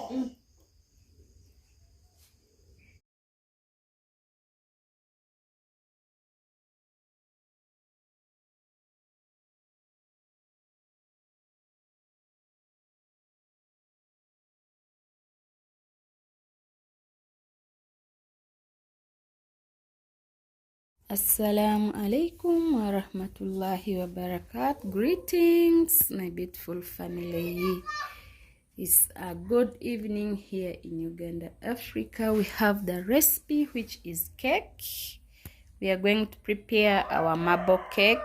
Assalamu alaikum wa rahmatullahi wa barakatuh. Greetings, my beautiful family. It's a good evening here in Uganda, Africa. We have the recipe, which is cake. We are going to prepare our marble cake.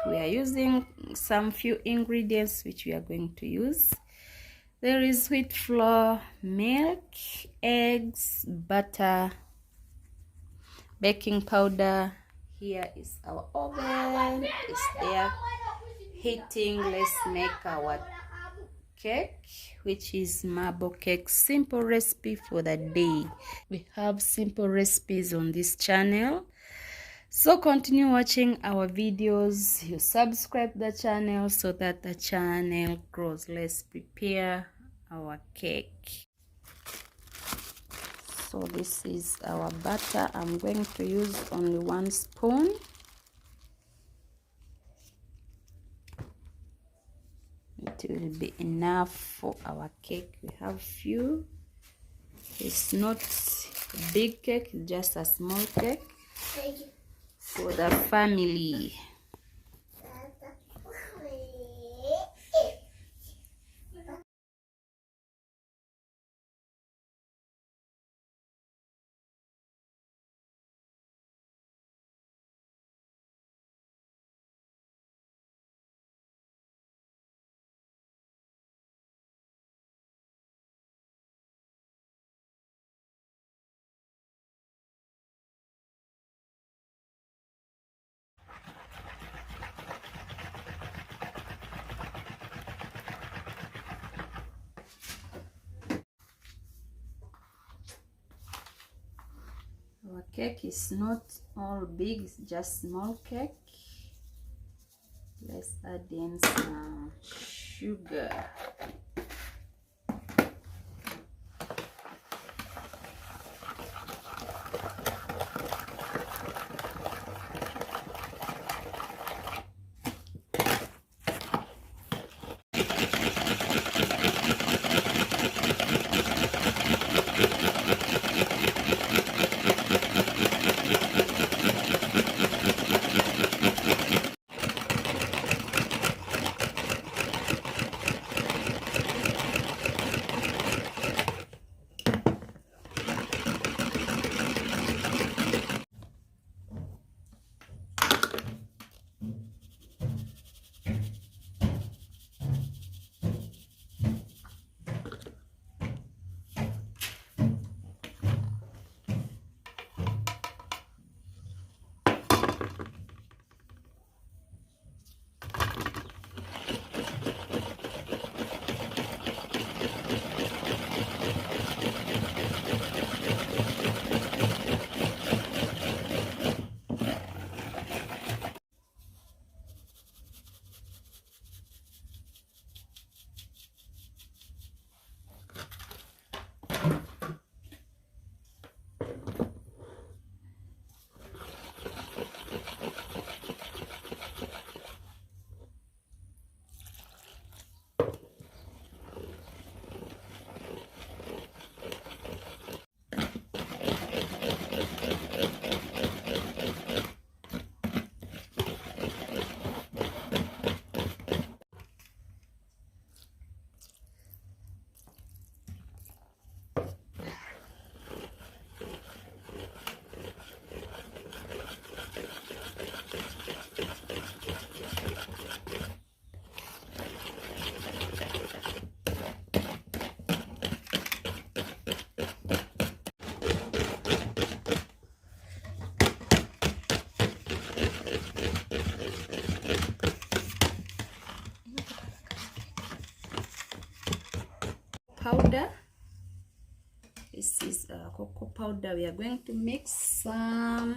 We are using some few ingredients which we are going to use. There is wheat flour, milk, eggs, butter, baking powder. Here is our oven. It's there heating. Let's make our cake, which is marble cake. Simple recipe for the day. We have simple recipes on this channel, so continue watching our videos. You subscribe the channel so that the channel grows. Let's prepare our cake. So this is our butter. I'm going to use only 1 spoon. It will be enough for our cake. We have few. It's not a big cake, it's just a small cake for the family. Our cake is not all big, it's just small cake. Let's add in some sugar. Powder. This is cocoa powder. We are going to mix some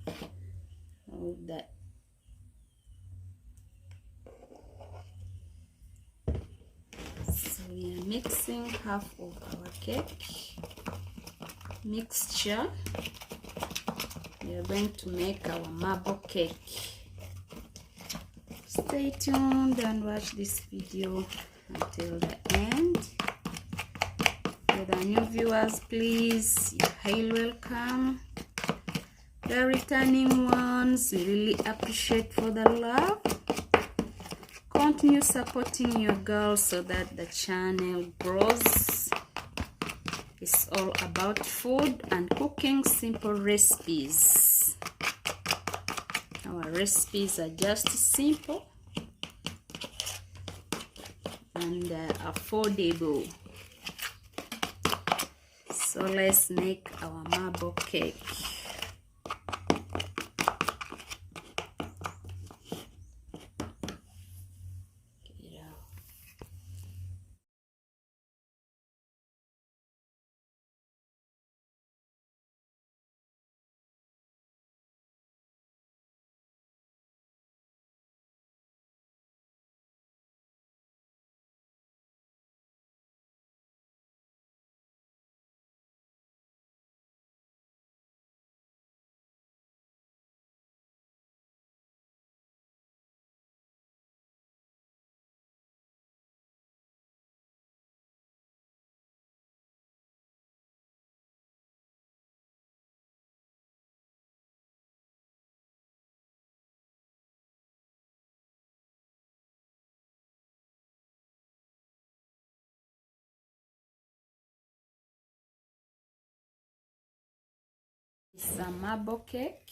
of that. So we are mixing half of our cake mixture. We are going to make our marble cake. Stay tuned and watch this video until the end. For the new viewers, please, you're highly welcome. The returning ones, we really appreciate for the love. Continue supporting your girl so that the channel grows. It's all about food and cooking simple recipes. Our recipes are just simple and affordable. So let's make our marble cake. Some marble cake.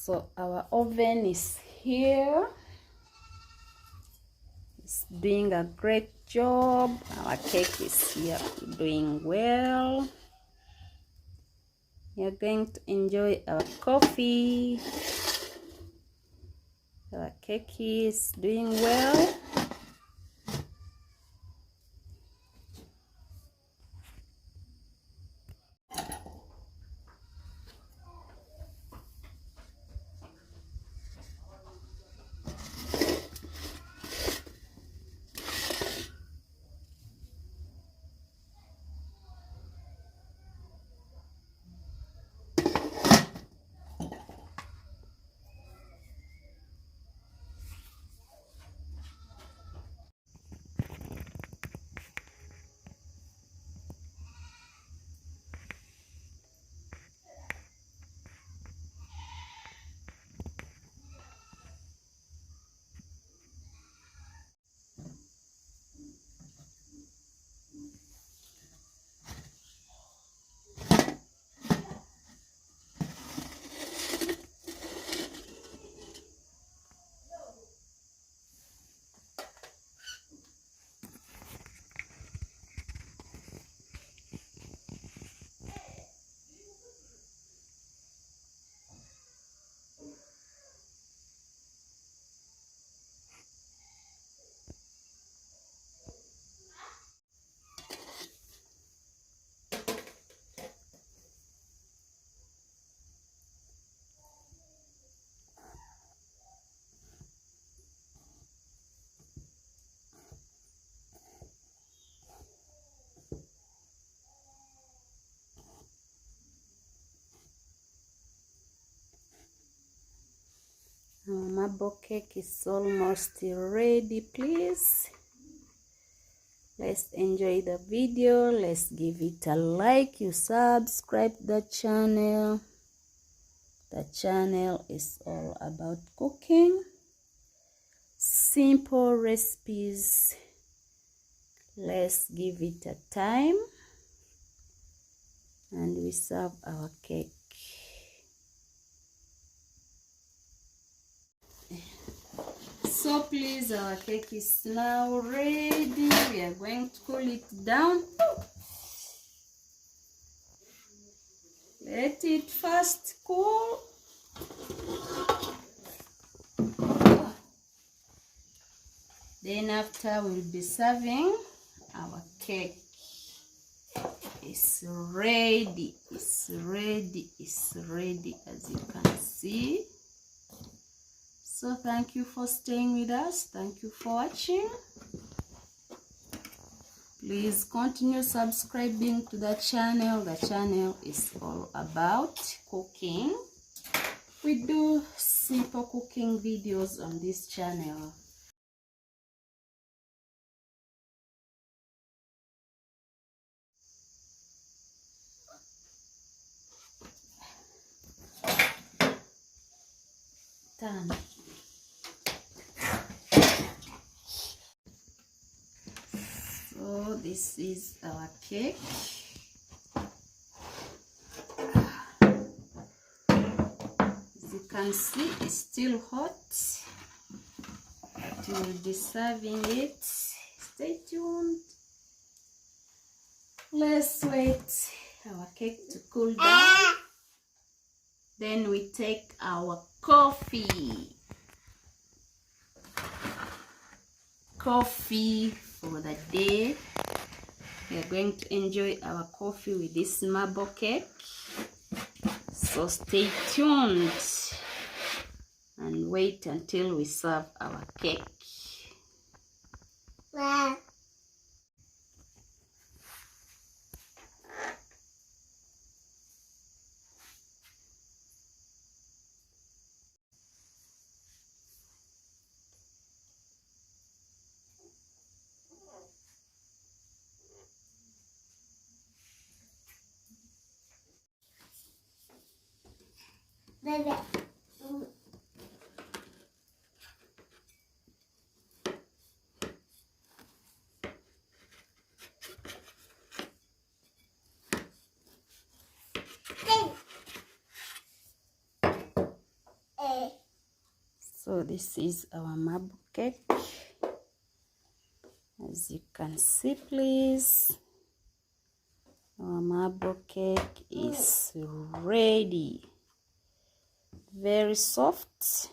So our oven is here. It's doing a great job. Our cake is here doing well. You're going to enjoy our coffee. Our cake is doing well. marble cake is almost ready. Please, let's enjoy the video. Let's give it a like. You subscribe the channel. The channel is all about cooking, simple recipes. Let's give it a time and we serve our cake. So please, our cake is now ready. We are going to cool it down. Let it first cool. Then after we'll be serving our cake. It's ready. It's ready. It's ready, as you can see. So thank you for staying with us. Thank you for watching. Please continue subscribing to the channel. The channel is all about cooking. We do simple cooking videos on this channel. Done. So this is our cake. As you can see, it's still hot, but we will be serving it. Stay tuned. Let's wait our cake to cool down. Then we take our coffee for the day. We are going to enjoy our coffee with this marble cake. So stay tuned and wait until we serve our cake. Wow. Baby. So this is our marble cake. As you can see, please, our marble cake is ready. Very soft